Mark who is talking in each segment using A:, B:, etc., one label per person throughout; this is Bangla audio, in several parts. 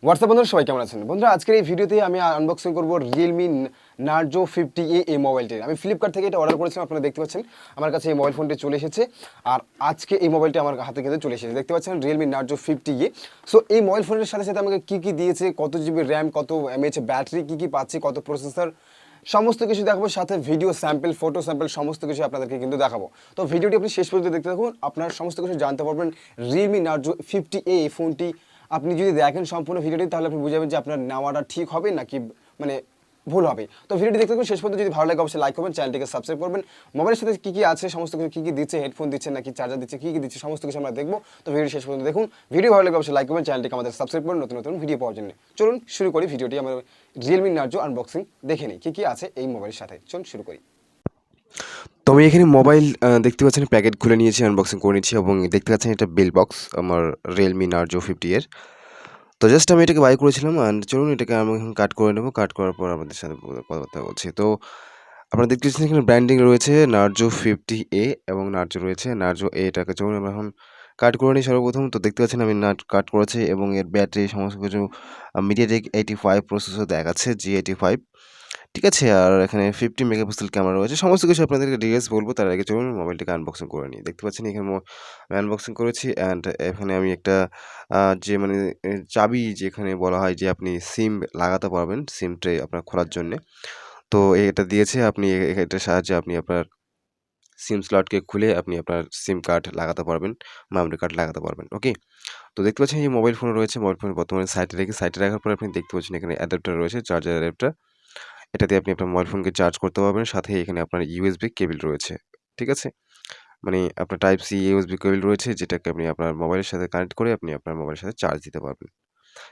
A: হোয়াটসঅ্যাপ বন্ধুরা সবাই কেমন আছেন? বন্ধুরা আজকের এই ভিডিওতে আমি আনবক্সিং করব Realme Narzo 50A এই মোবাইলটির। আমি ফ্লিপকার্ট থেকে এটা অর্ডার করেছিলাম, আপনারা দেখতে পাচ্ছেন আমার কাছে এই মোবাইল ফোনটি চলে এসেছে। আর আজকে এই মোবাইলটি আমার হাতে কিন্তু চলে এসেছে, দেখতে পাচ্ছেন Realme Narzo 50A। সো এই মোবাইল ফোনের সাথে সাথে আমাকে কী কী দিয়েছে, কত জিবি র্যাম, কত এমএএইচ ব্যাটারি, কী কী পাচ্ছি, কত প্রসেসর, সমস্ত কিছু দেখাবো, সাথে ভিডিও স্যাম্পল, ফটো স্যাম্পল সমস্ত কিছু আপনাদেরকে কিন্তু দেখাবো। তো ভিডিওটি আপনি শেষ পর্যন্ত দেখতে থাকুন, আপনার সমস্ত কিছু জানতে পারবেন। Realme Narzo 50A এই ফোনটি আপনি যদি দেখেন সম্পূর্ণ ভিডিওটি, তাহলে আপনি বুঝে যাবেন যে আপনার নেওয়াটা ঠিক হবে নাকি মানে ভুল হবে। তো ভিডিওটি দেখতে থাকুন শেষ পর্যন্ত। যদি ভালো লাগে অবশ্যই লাইক করবেন, চ্যানেলটিকে সাবস্ক্রাইব করবেন। মোবাইলের সাথে কী কী আছে সমস্ত কিছু, কী কী দিচ্ছে, হেডফোন দিচ্ছে নাকি চার্জার দিচ্ছে, কী কী দিচ্ছে সমস্ত কিছু আমরা দেখবো। তো ভিডিও শেষ পর্যন্ত দেখুন। ভিডিও ভালো লাগে অবশ্যই লাইক করবেন, চ্যানেলটিকে আমাদের সাবস্ক্রাইব করুন নতুন নতুন ভিডিও পাওয়ার জন্য। চলুন শুরু করি ভিডিওটি। আমরা Realme Narzo আনবক্সিং দেখে নিই কী কী আছে এই মোবাইলের সাথে। চলুন শুরু করি।
B: তো আমি এখানে মোবাইল দেখতে পাচ্ছেন, প্যাকেট খুলে নিয়েছি, আনবক্সিং করে নিয়েছি এবং দেখতে পাচ্ছেন এটা বিল বক্স আমার Realme Narzo 50 এর। তো জাস্ট আমি এটাকে বাই করেছিলাম অ্যান্ড চলুন এটাকে আমি এখন কাট করে নেব। কাট করার পর আপনাদের সাথে কথা বলছি। তো আপনারা দেখতে পাচ্ছেন এখানে ব্র্যান্ডিং রয়েছে Narzo 50A এবং Narzo রয়েছে Narzo A। এটাকে চলুন আমরা এখন কাট করে নিই সর্বপ্রথম। তো দেখতে পাচ্ছেন আমি কাট করেছি এবং এর ব্যাটারি সমস্ত কিছু MediaTek 85 প্রসেসর দেখাচ্ছে, G85। ঠিক আছে? আর এখানে 50 মেগাপিক্সেল ক্যামেরা রয়েছে। সমস্ত কিছু আপনাদেরকে ডিটেইলস বলবো। তার আগে চলুন মোবাইলটাকে আনবক্সিং করে নিই। দেখতে পাচ্ছেন এখানে আমি আনবক্সিং করেছি অ্যান্ড এখানে আমি একটা যে মানে চাবি যেখানে বলা হয় যে আপনি সিম লাগাতে পারবেন, সিম ট্রে আপনার খোলার জন্যে। তো এটা দিয়েছে, আপনি এটার সাহায্যে আপনি আপনার সিম স্লটকে খুলে আপনি আপনার সিম কার্ড লাগাতে পারবেন, মেমরি কার্ড লাগাতে পারবেন। ওকে? তো দেখতে পাচ্ছেন এই মোবাইল ফোন রয়েছে। মোবাইল ফোন বর্তমানে সাইডে রাখার পরে আপনি দেখতে পাচ্ছেন এখানে অ্যাডাপ্টার রয়েছে, চার্জার অ্যাডাপ্টার। এটা দিয়ে আপনি আপনার মোবাইল ফোনকে চার্জ করতে পারবেন। সাথে এখানে আপনার ইউএসবি কেবল রয়েছে। ঠিক আছে? মানে আপনার টাইপ সি ইউএসবি কেবল রয়েছে, যেটাকে আপনি আপনার মোবাইলের সাথে কানেক্ট করে আপনি আপনার মোবাইলের সাথে চার্জ দিতে পারবেন।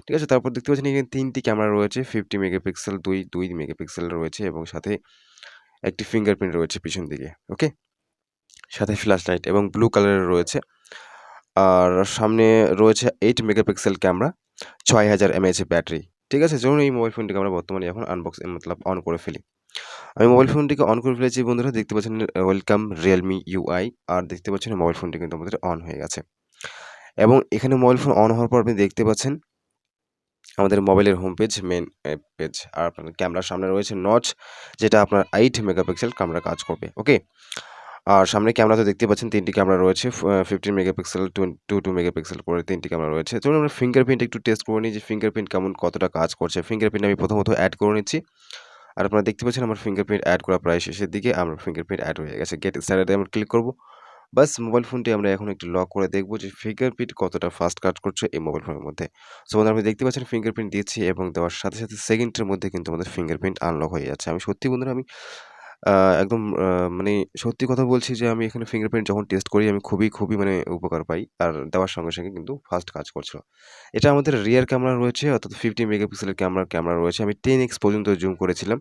B: ঠিক আছে? তারপর দেখতে পাচ্ছেন এখানে ৩টি ক্যামেরা রয়েছে। 50 মেগাপিক্সেল, ২ মেগাপিক্সেল রয়েছে এবং সাথে একটি ফিঙ্গারপ্রিন্ট রয়েছে পিছন দিকে। ওকে? সাথে ফ্ল্যাশ লাইট এবং ব্লু কালারের রয়েছে। আর সামনে রয়েছে 8 মেগাপিক্সেল ক্যামেরা, ৬০০০ এমএএইচ ব্যাটারি। ঠিক আছে? চলুন এই মোবাইল ফোনটিকে আমরা বর্তমানে এখন মতলব অন করে ফেলি। আমি মোবাইল ফোনটিকে অন করে ফেলেছি বন্ধুরা। দেখতে পাচ্ছেন ওয়েলকাম Realme UI। আর দেখতে পাচ্ছেন মোবাইল ফোনটি কিন্তু আমাদের অন হয়ে গেছে। এবং এখানে মোবাইল ফোন অন হওয়ার পর আপনি দেখতে পাচ্ছেন আমাদের মোবাইলের হোম পেজ, মেইন পেজ। আর আপনার ক্যামেরার সামনে রয়েছে নচ, যেটা আপনার 8 মেগাপিক্সেল ক্যামেরা কাজ করবে। ওকে? আর সামনে ক্যামেরাতে দেখতে পাচ্ছেন ৩টি ক্যামেরা রয়েছে। 15 মেগাপিক্সেল, 2 মেগাপিক্সেল করে ৩টি ক্যামেরা রয়েছে। চলুন আমরা ফিঙ্গারপ্রিন্ট একটু টেস্ট করে নিই যে ফিঙ্গারপ্রিন্ট কতটা কাজ করছে। ফিঙ্গারপ্রিন্ট আমি প্রথমত এড করে নিচ্ছি। আর আপনারা দেখতে পাচ্ছেন আমার ফিঙ্গারপ্রিন্ট এড করা প্রায় শেষের দিকে। আমার ফিঙ্গারপ্রিন্ট এড হয়ে গেছে। গেট স্টার্টেড আমরা ক্লিক করব। বাস মোবাইল ফোনটি আমরা এখন একটু লক করে দেখব যে ফিঙ্গারপ্রিন্ট কতটা ফাস্ট কাজ করছে এই মোবাইল ফোনের মধ্যে। সো বন্ধুরা আপনি দেখতে পাচ্ছেন ফিঙ্গারপ্রিন্ট দিয়েছি এবং দেওয়ার সাথে সাথে সেকেন্ডের মধ্যে কিন্তু আমাদের ফিঙ্গারপ্রিন্ট আনলক হয়ে যাচ্ছে। আমি সত্যি বন্ধুরা আমি একদম মানে সত্যি কথা বলছি যে আমি এখানে ফিঙ্গারপ্রিন্ট যখন টেস্ট করি আমি খুবই মানে উপকার পাই। আর দেওয়ার সঙ্গে সঙ্গে কিন্তু ফাস্ট কাজ করছিল। এটা আমাদের রিয়ার ক্যামেরা রয়েছে, অর্থাৎ 50 মেগাপিক্সেলের ক্যামেরা রয়েছে। আমি 10x পর্যন্ত জুম করেছিলাম।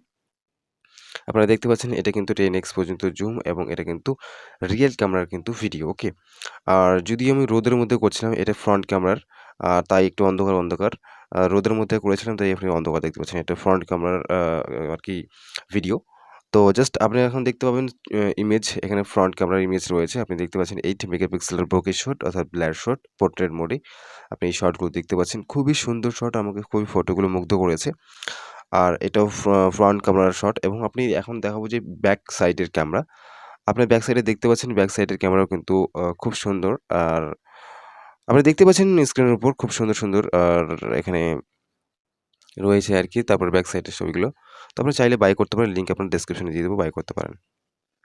B: আপনারা দেখতে পাচ্ছেন এটা কিন্তু 10x পর্যন্ত জুম এবং এটা কিন্তু রিয়েল ক্যামেরার কিন্তু ভিডিও। ওকে? আর যদি আমি রোদের মধ্যে করছিলাম, এটা ফ্রন্ট ক্যামেরার, তাই একটু অন্ধকার। রোদের মধ্যে করেছিলাম তাই আপনি অন্ধকার দেখতে পাচ্ছেন। এটা ফ্রন্ট ক্যামেরার আরকি ভিডিও। তো জাস্ট আপনি এখন দেখতে পাবেন ইমেজ, এখানে ফ্রন্ট ক্যামেরার ইমেজ রয়েছে। আপনি দেখতে পাচ্ছেন 8 মেগাপিক্সেলের বোকে শট, অর্থাৎ ব্লার শট, পোর্ট্রেট মোডে আপনি এই শটগুলো দেখতে পাচ্ছেন। খুবই সুন্দর শট, আমাকে খুবই ফটোগুলো মুগ্ধ করেছে। আর এটাও ফ্রন্ট ক্যামেরার শট এবং আপনি এখন দেখাবো যে ব্যাক সাইডের ক্যামেরা। আপনি ব্যাক সাইডে দেখতে পাচ্ছেন, ব্যাক সাইডের ক্যামেরাও কিন্তু খুব সুন্দর। আর আপনি দেখতে পাচ্ছেন স্ক্রিনের উপর খুব সুন্দর আর এখানে রয়েছে আরকি। তারপর ব্যাক সাইডের ছবিগুলো। তো আপনি চাইলে বাই করতে পারেন। লিঙ্ক আপনার ডেসক্রিপশনে দিয়ে দেবো, বাই করতে পারেন।